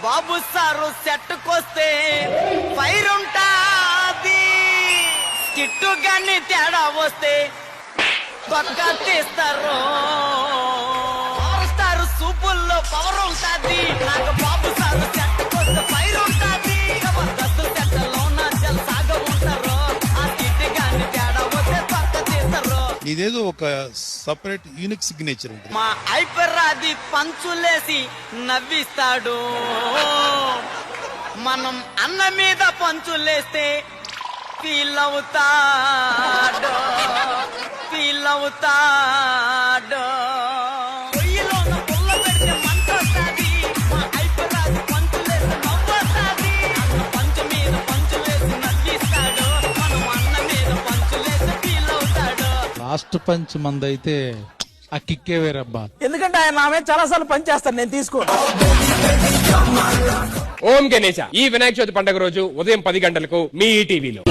బాబు sir సెట్టుకొస్తే fire ఉంటాది, kit గాని తేడా వస్తే పక్క తీస్తారు. స్టార్ సూపుల్లో పవర్ ఉంటాది, నాకు బాబు సారు సెట్టుకొస్తే ఫైర్ ఉంటాది. జబర్దస్త్ సెట్టలో నా జల్సాగా ఉంటారు, ఆ కిట్టు గాని తేడా వస్తే పక్క తీస్తారు. ఇదేదో ఒక సపరేట్ యూనిక్ సిగ్నేచర్ ఉంటుంది. మా ఐపరాది పంచులేసి నవ్విస్తాడు, మనం అన్న మీద పంచులేస్తే ఫీల్ అవుతాడు, ఫీల్ అవుతాడు. పొయ్యిలోన పుల్ల పెడితే మంట వస్తాది, మా ఐపరాది పంచులేసి నవ్వొస్తాది. అన్న పంచు మీద పంచులేసి నవ్విస్తాడు, మనం అన్న మీద పంచులేసి ఫీల్ అవుతాడు. లాస్ట్ పంచ్ మందైతే ఆ కిక్కే వేరబ్బా. ఎందుకంటే ఆయన ఆమె చాలా సార్లు పని చేస్తాను, నేను తీసుకోను. ఓం గణేశ. ఈ వినాయక చవితి పండుగ రోజు ఉదయం 10 గంటలకు మీ ఈటీవీలో.